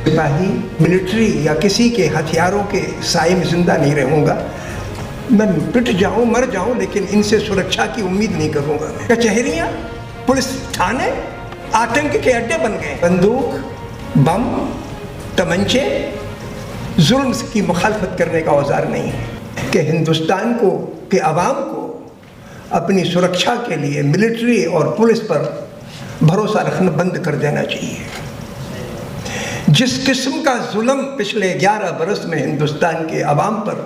सिपाही, मिलिट्री या किसी के हथियारों के साए में जिंदा नहीं रहूँगा। मैं पिट जाऊँ, मर जाऊँ, लेकिन इनसे सुरक्षा की उम्मीद नहीं करूँगा। कचहरियाँ, पुलिस थाने आतंक के अड्डे बन गए। बंदूक, बम, तमंचे जुल्म की मुखालफत करने का औजार नहीं है कि हिंदुस्तान को के अवाम को अपनी सुरक्षा के लिए मिलिट्री और पुलिस पर भरोसा रखना बंद कर देना चाहिए। जिस किस्म का जुल्म पिछले 11 बरस में हिंदुस्तान के अवाम पर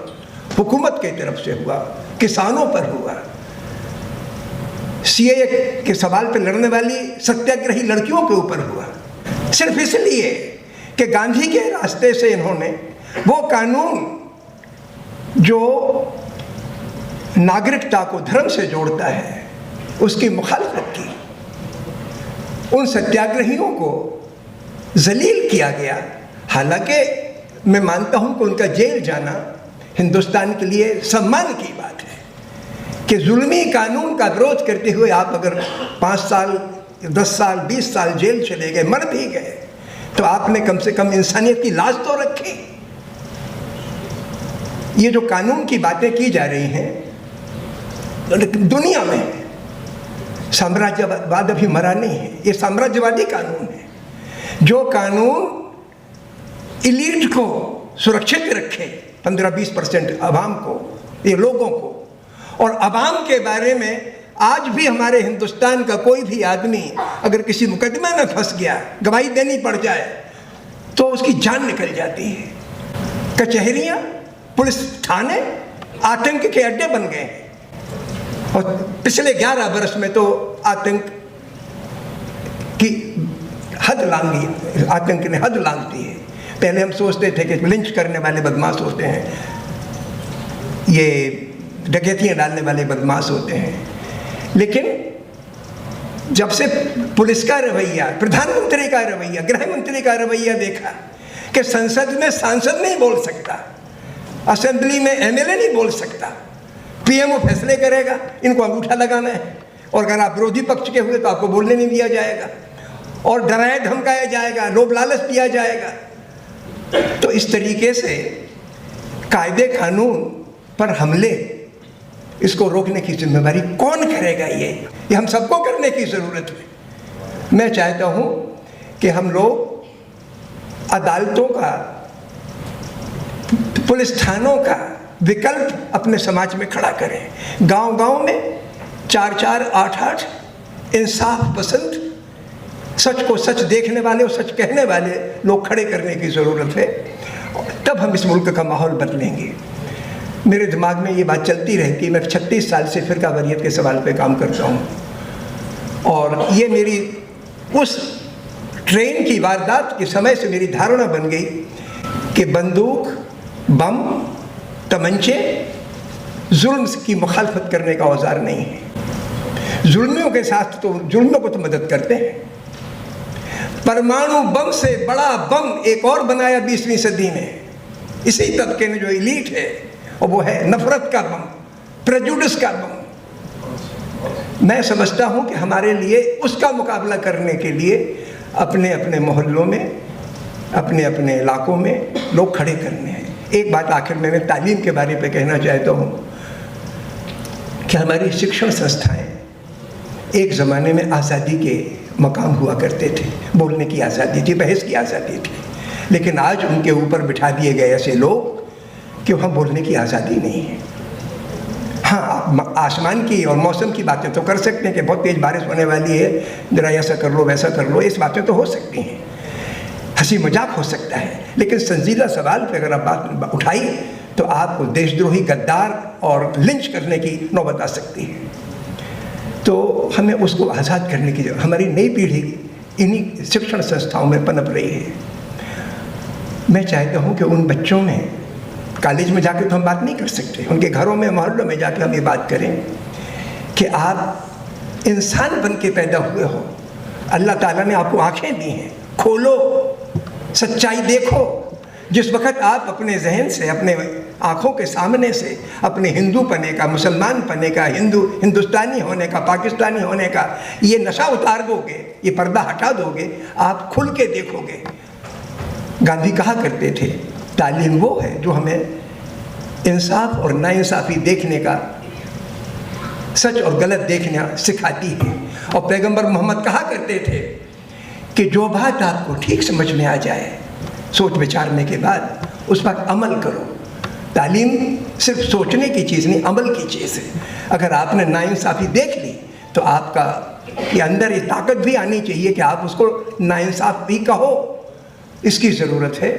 हुकूमत की तरफ से हुआ, किसानों पर हुआ, सीएए के सवाल पर लड़ने वाली सत्याग्रही लड़कियों के ऊपर हुआ, सिर्फ इसलिए कि गांधी के रास्ते से इन्होंने वो कानून जो नागरिकता को धर्म से जोड़ता है उसकी मुखालफत की। उन सत्याग्रहियों को जलील किया गया। हालांकि मैं मानता हूं कि उनका जेल जाना हिंदुस्तान के लिए सम्मान की बात है कि जुल्मी कानून का विरोध करते हुए आप अगर 5 साल, 10 साल, 20 साल जेल चले गए, मर भी गए, तो आपने कम से कम इंसानियत की लाज तो रखी। ये जो कानून की बातें की जा रही हैं, दुनिया में साम्राज्यवाद अभी मरा नहीं है। ये साम्राज्यवादी कानून है जो कानून इलीट को सुरक्षित रखे, 15-20% अवाम को, ये लोगों को, और अवाम के बारे में आज भी हमारे हिंदुस्तान का कोई भी आदमी अगर किसी मुकदमे में फंस गया, गवाही देनी पड़ जाए, तो उसकी जान निकल जाती है। कचहरियाँ, पुलिस थाने आतंक के अड्डे बन गए हैं और पिछले 11 बरस में तो आतंक की हद लांघी, आतंक ने हद लांघ दी है। पहले हम सोचते थे कि लिंच करने वाले बदमाश होते हैं, ये डकैतियाँ डालने वाले बदमाश होते हैं, लेकिन जब से पुलिस का रवैया, प्रधानमंत्री का रवैया, गृह मंत्री का रवैया देखा कि संसद में सांसद नहीं बोल सकता, असेंबली में एमएलए नहीं बोल सकता, पीएमओ फैसले करेगा, इनको अंगूठा लगाना है, और अगर आप विरोधी पक्ष के हुए तो आपको बोलने नहीं दिया जाएगा और डराया धमकाया जाएगा, लोभ लालच दिया जाएगा। तो इस तरीके से कायदे कानून पर हमले, इसको रोकने की जिम्मेदारी कौन करेगा? ये हम सबको करने की ज़रूरत है। मैं चाहता हूँ कि हम लोग अदालतों का, पुलिस थानों का विकल्प अपने समाज में खड़ा करें। गांव-गांव में 4-4, 8-8 इंसाफ पसंद, सच को सच देखने वाले और सच कहने वाले लोग खड़े करने की ज़रूरत है, तब हम इस मुल्क का माहौल बदलेंगे। मेरे दिमाग में ये बात चलती रहती है। मैं 36 साल से फ़िरका वारियत के सवाल पे काम करता हूँ और ये मेरी उस ट्रेन की वारदात के समय से मेरी धारणा बन गई कि बंदूक, बम, तमंचे जुल्म की मुखालफत करने का औजार नहीं है। जुल्मियों के साथ तो जुल्मों को तो मदद करते हैं। परमाणु बम से बड़ा बम एक और बनाया 20वीं सदी में इसी तबके ने जो इलीट है, और वो है नफरत का बम, प्रेजुडिस का बम। मैं समझता हूँ कि हमारे लिए उसका मुकाबला करने के लिए अपने अपने मोहल्लों में, अपने अपने इलाकों में लोग खड़े करने हैं। एक बात आखिर में मैं तालीम के बारे में कहना चाहता हूँ कि हमारी शिक्षण संस्थाएं एक ज़माने में आज़ादी के मकाम हुआ करते थे, बोलने की आज़ादी थी, बहस की आज़ादी थी, लेकिन आज उनके ऊपर बिठा दिए गए ऐसे लोग कि वहाँ बोलने की आज़ादी नहीं है। हाँ, आसमान की और मौसम की बातें तो कर सकते हैं कि बहुत तेज़ बारिश होने वाली है, ज़रा ऐसा कर लो, वैसा कर लो, इस बातें तो हो सकती हैं, हंसी मजाक हो सकता है, लेकिन संजीदा सवाल पे अगर आप बात उठाई तो आपको देशद्रोही, गद्दार और लिंच करने की नौबत आ सकती है। तो हमें उसको आज़ाद करने की जरूरत। हमारी नई पीढ़ी इन्हीं शिक्षण संस्थाओं में पनप रही है। मैं चाहता हूँ कि उन बच्चों में, कॉलेज में जाकर तो हम बात नहीं कर सकते, उनके घरों में, मोहल्लों में जाकर हम ये बात करें कि आप इंसान बन के पैदा हुए हो, अल्लाह ताला ने आपको आँखें दी हैं, खोलो, सच्चाई देखो। जिस वक्त आप अपने जहन से, अपने आँखों के सामने से अपने हिंदू पने का, मुसलमान पने का, हिंदुस्तानी होने का, पाकिस्तानी होने का ये नशा उतार दोगे, ये पर्दा हटा दोगे, आप खुल के देखोगे गांधी कहा करते थे, तालीम वो है जो हमें इंसाफ और नाइंसाफ़ी देखने का, सच और गलत देखना सिखाती है। और पैगंबर मोहम्मद कहा करते थे कि जो बात आपको ठीक समझ में आ जाए, सोच विचारने के बाद उस पर अमल करो। तालीम सिर्फ सोचने की चीज़ नहीं, अमल की चीज़ है। अगर आपने नाइंसाफ़ी देख ली तो आपका ये अंदर ये ताकत भी आनी चाहिए कि आप उसको नाइंसाफ़ भी कहो। इसकी ज़रूरत है।